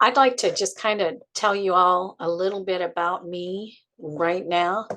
I'd like to just kind of tell you all a little bit about me right now.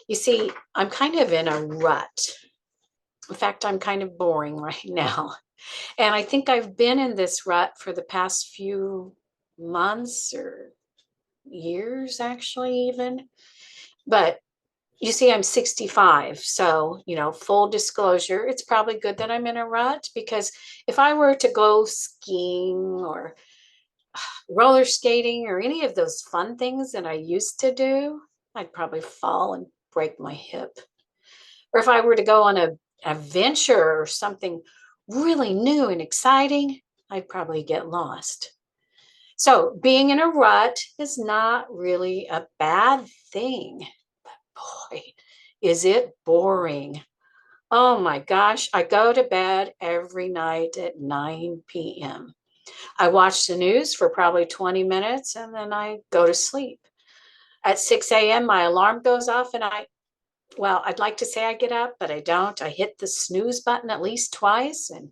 You see, I'm kind of in a rut. In fact, I'm kind of boring right now. And I think I've been in this rut for the past few months or years, actually, even. But you see, I'm 65. So, full disclosure, it's probably good that I'm in a rut because if I were to go skiing or roller skating or any of those fun things that I used to do, I'd probably fall and break my hip. Or if I were to go on a adventure or something really new and exciting, I'd probably get lost. So being in a rut is not really a bad thing. Boy, is it boring. Oh my gosh, I go to bed every night at 9 p.m. I watch the news for probably 20 minutes and then I go to sleep. At 6 a.m., my alarm goes off and I'd like to say I get up, but I don't. I hit the snooze button at least twice and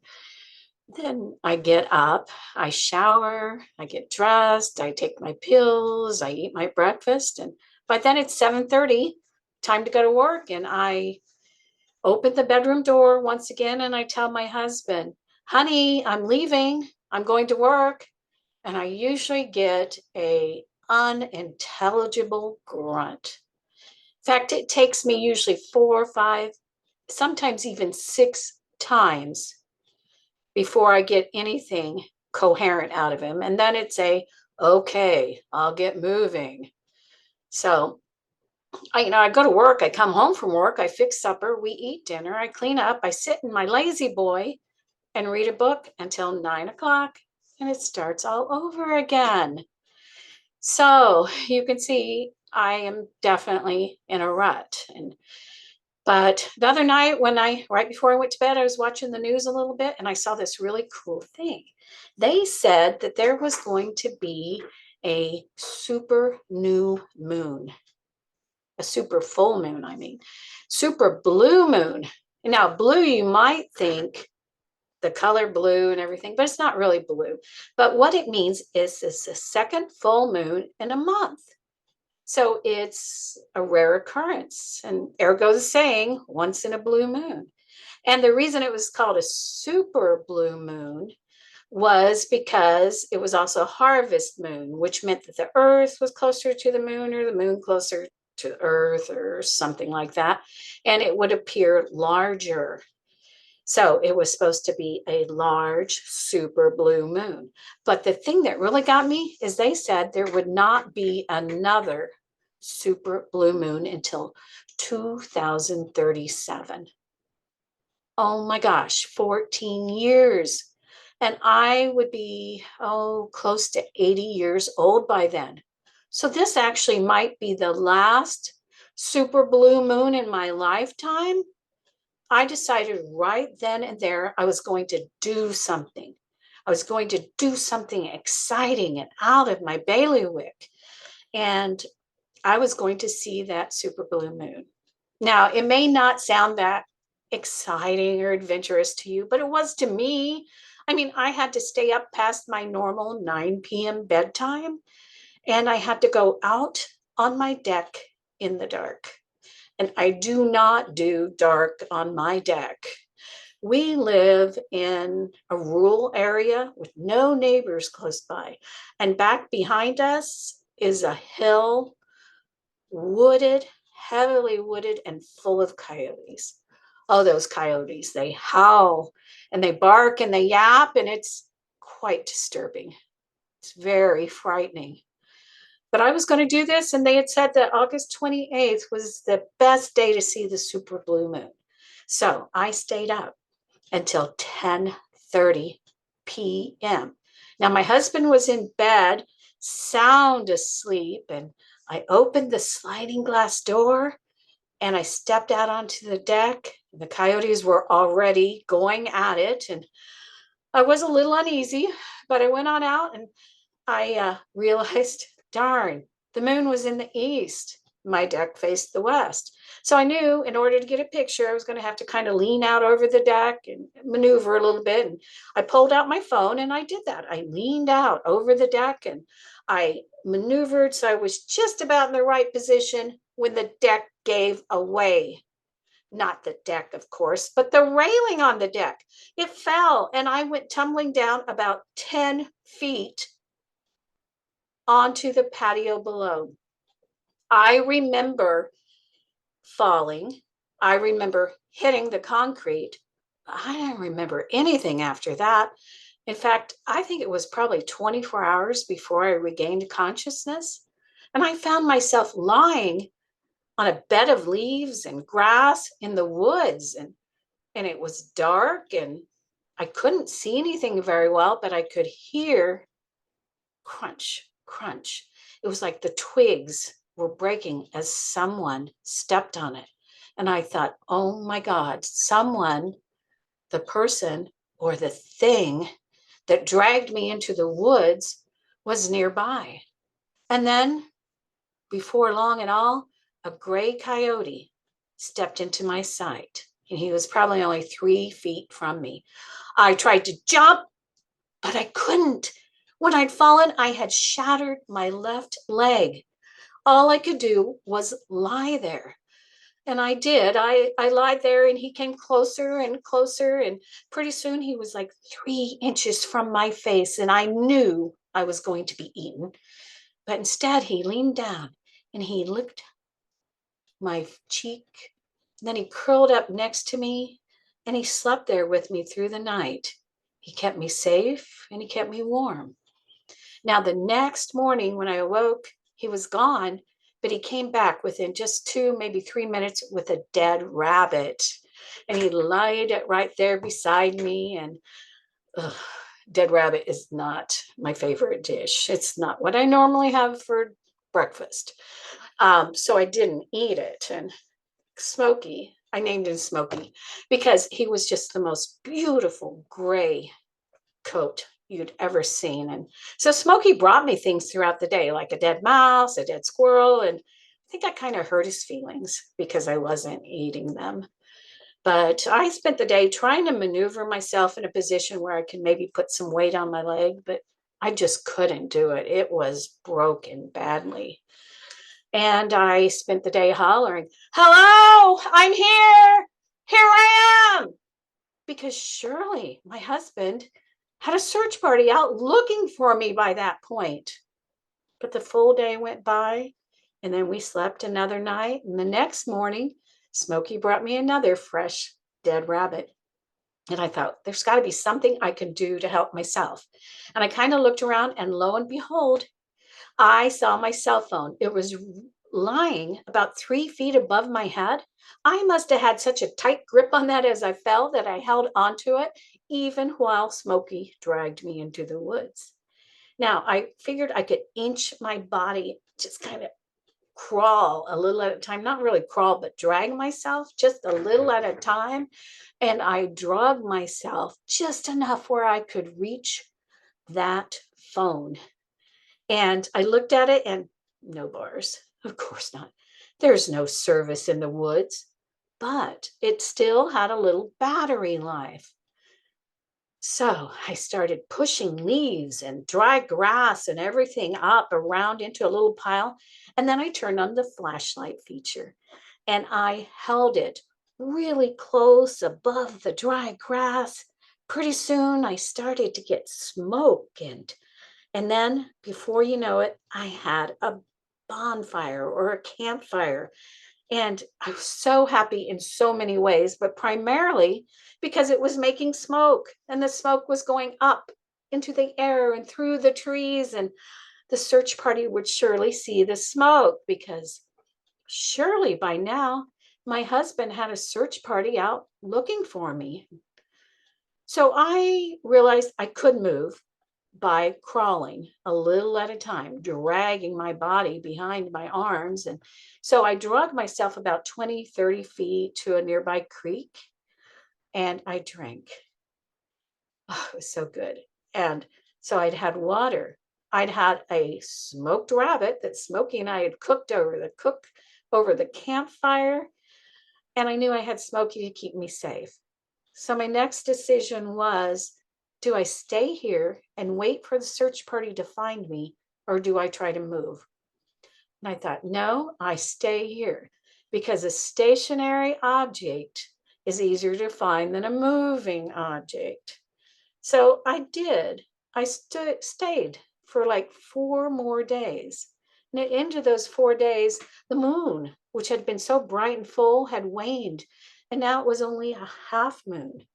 then I get up, I shower, I get dressed, I take my pills, I eat my breakfast. And by then it's 7:30, time to go to work. And I open the bedroom door once again and I tell my husband, honey, I'm leaving. I'm going to work. And I usually get a unintelligible grunt. In fact, it takes me usually 4 or 5, sometimes even 6 times before I get anything coherent out of him. And then it's okay, I'll get moving. So I go to work, I come home from work, I fix supper, we eat dinner, I clean up, I sit in my lazy boy and read a book until 9 o'clock, and it starts all over again. So you can see I am definitely in a rut. But the other night right before I went to bed, I was watching the news a little bit and I saw this really cool thing. They said that there was going to be a super new moon, a super full moon, super blue moon. Now, blue, you might think the color blue and everything, but it's not really blue. But what it means is it's the second full moon in a month. So it's a rare occurrence, and ergo the saying, once in a blue moon. And the reason it was called a super blue moon was because it was also a harvest moon, which meant that the earth was closer to the moon or the moon closer to the earth or something like that. And it would appear larger. So it was supposed to be a large, super blue moon. But the thing that really got me is they said there would not be another super blue moon until 2037. Oh my gosh, 14 years. And I would be, close to 80 years old by then. So this actually might be the last super blue moon in my lifetime. I decided right then and there I was going to do something. I was going to do something exciting and out of my bailiwick. And I was going to see that super blue moon. Now, it may not sound that exciting or adventurous to you, but it was to me. I mean, I had to stay up past my normal 9 p.m. bedtime, and I had to go out on my deck in the dark. And I do not do dark on my deck. We live in a rural area with no neighbors close by. And back behind us is a hill, wooded, heavily wooded, and full of coyotes. Oh, those coyotes, they howl and they bark and they yap, and it's quite disturbing. It's very frightening. But I was going to do this, and they had said that August 28th was the best day to see the super blue moon. So I stayed up until 10:30 p.m. Now, my husband was in bed, sound asleep, and I opened the sliding glass door and I stepped out onto the deck. The coyotes were already going at it, and I was a little uneasy, but I went on out and I realized, darn, the moon was in the east. My deck faced the west. So I knew in order to get a picture, I was going to have to kind of lean out over the deck and maneuver a little bit. And I pulled out my phone and I did that. I leaned out over the deck and I maneuvered. So I was just about in the right position when the deck gave away. Not the deck, of course, but the railing on the deck. It fell and I went tumbling down about 10 feet onto the patio below. I remember falling. I remember hitting the concrete. I don't remember anything after that. In fact, I think it was probably 24 hours before I regained consciousness. And I found myself lying on a bed of leaves and grass in the woods. And it was dark and I couldn't see anything very well, but I could hear crunch, crunch. It was like the twigs were breaking as someone stepped on it. And I thought, oh my God, someone, the person or the thing that dragged me into the woods was nearby. And then, before long at all, a gray coyote stepped into my sight. And he was probably only 3 feet from me. I tried to jump, but I couldn't. When I'd fallen, I had shattered my left leg. All I could do was lie there. And I did. I lied there and he came closer and closer. And pretty soon he was like 3 inches from my face. And I knew I was going to be eaten. But instead, he leaned down and he licked my cheek. Then he curled up next to me and he slept there with me through the night. He kept me safe and he kept me warm. Now, the next morning when I awoke, he was gone, but he came back within just 2, maybe 3 minutes with a dead rabbit. And he laid it right there beside me. And dead rabbit is not my favorite dish. It's not what I normally have for breakfast. So I didn't eat it. And Smokey, I named him Smokey because he was just the most beautiful gray coat you'd ever seen. And so Smokey brought me things throughout the day, like a dead mouse, a dead squirrel. And I think I kind of hurt his feelings because I wasn't eating them. But I spent the day trying to maneuver myself in a position where I could maybe put some weight on my leg, but I just couldn't do it. It was broken badly. And I spent the day hollering, "Hello, I'm here. Here I am." Because surely my husband had a search party out looking for me by that point. But the full day went by, and then we slept another night. And the next morning, Smokey brought me another fresh dead rabbit. And I thought, there's got to be something I can do to help myself. And I kind of looked around, and lo and behold, I saw my cell phone. It was lying about 3 feet above my head. I must have had such a tight grip on that as I fell that I held onto it, even while Smokey dragged me into the woods. Now, I figured I could inch my body, just kind of crawl a little at a time, not really crawl, but drag myself just a little at a time. And I dragged myself just enough where I could reach that phone. And I looked at it and no bars. Of course not. There's no service in the woods, but it still had a little battery life. So I started pushing leaves and dry grass and everything up around into a little pile. And then I turned on the flashlight feature and I held it really close above the dry grass. Pretty soon I started to get smoke and then before you know it, I had a bonfire or a campfire. And I was so happy in so many ways, but primarily because it was making smoke and the smoke was going up into the air and through the trees. And the search party would surely see the smoke because surely by now my husband had a search party out looking for me. So I realized I could move by crawling a little at a time, dragging my body behind my arms. And so I dragged myself about 20, 30 feet to a nearby creek and I drank. Oh, it was so good. And so I'd had water. I'd had a smoked rabbit that Smokey and I had cooked over the cook over the campfire, and I knew I had Smokey to keep me safe. So my next decision was, do I stay here and wait for the search party to find me, or do I try to move? And I thought, no, I stay here, because a stationary object is easier to find than a moving object. So I did. I stayed for like 4 more days. And at the end of those 4 days, the moon, which had been so bright and full, had waned. And now it was only a half moon.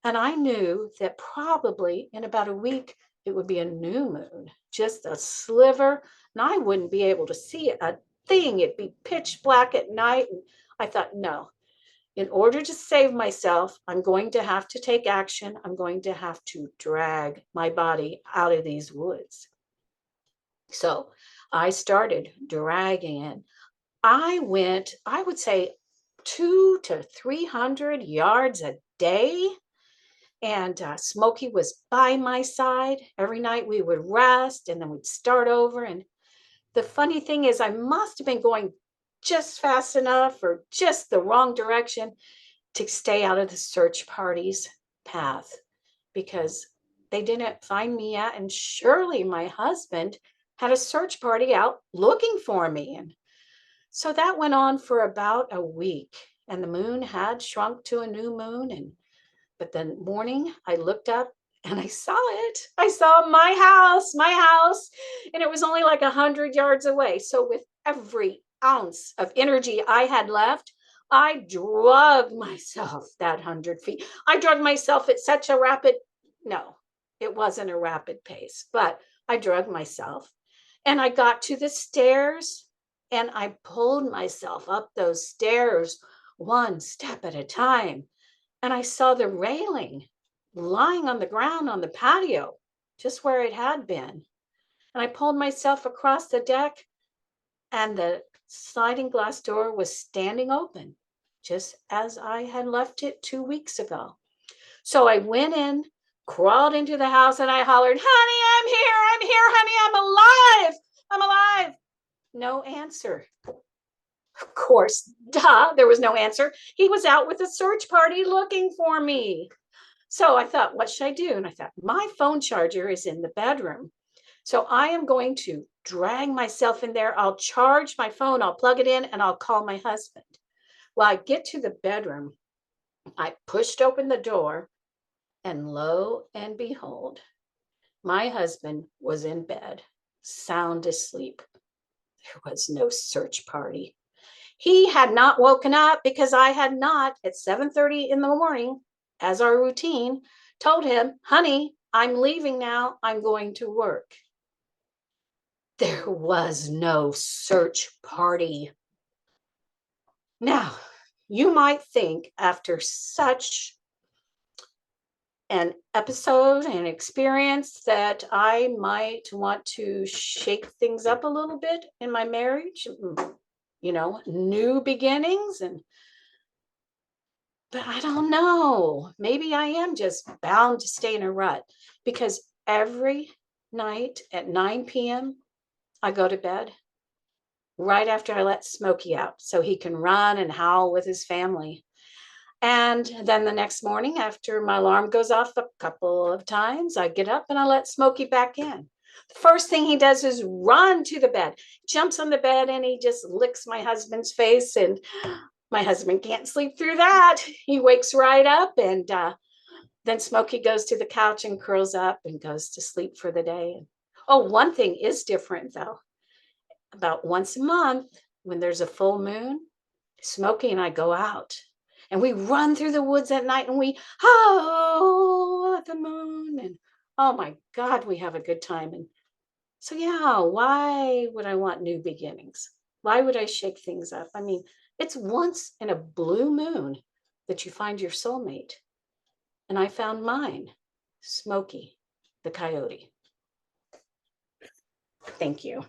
And I knew that probably in about a week, it would be a new moon, just a sliver. And I wouldn't be able to see a thing. It'd be pitch black at night. And I thought, no, in order to save myself, I'm going to have to take action. I'm going to have to drag my body out of these woods. So I started dragging it. I went, I would say, 200 to 300 yards a day. And Smokey was by my side. Every night we would rest and then we'd start over. And the funny thing is, I must have been going just fast enough or just the wrong direction to stay out of the search party's path, because they didn't find me yet. And surely my husband had a search party out looking for me. And so that went on for about a week, and the moon had shrunk to a new moon. But the morning I looked up and I saw it. I saw my house, and it was only like 100 yards away. So with every ounce of energy I had left, I drug myself that 100 feet. I drug myself at such a rapid, no, it wasn't a rapid pace, but I drug myself. And I got to the stairs and I pulled myself up those stairs one step at a time. And I saw the railing lying on the ground on the patio, just where it had been. And I pulled myself across the deck, and the sliding glass door was standing open, just as I had left it 2 weeks ago. So I went in, crawled into the house, and I hollered, "Honey, I'm here, honey, I'm alive. No answer. Of course, there was no answer. He was out with a search party looking for me. So I thought, what should I do? And I thought, my phone charger is in the bedroom. So I am going to drag myself in there. I'll charge my phone, I'll plug it in, and I'll call my husband. Well, I get to the bedroom. I pushed open the door, and lo and behold, my husband was in bed, sound asleep. There was no search party. He had not woken up because I had not, at 7:30 in the morning, as our routine, told him, "Honey, I'm leaving now. I'm going to work." There was no search party. Now, you might think, after such an episode and experience, that I might want to shake things up a little bit in my marriage, new beginnings. But I don't know. Maybe I am just bound to stay in a rut, because every night at 9 p.m., I go to bed right after I let Smokey out so he can run and howl with his family. And then the next morning, after my alarm goes off a couple of times, I get up and I let Smokey back in. The first thing he does is run to the bed, jumps on the bed, and he just licks my husband's face. And my husband can't sleep through that. He wakes right up, and then Smokey goes to the couch and curls up and goes to sleep for the day. Oh, one thing is different, though. About once a month, when there's a full moon, Smokey and I go out and we run through the woods at night, and we howl at the moon. And oh my God, we have a good time. And so, yeah, why would I want new beginnings? Why would I shake things up? I mean, it's once in a blue moon that you find your soulmate. And I found mine, Smokey the coyote. Thank you.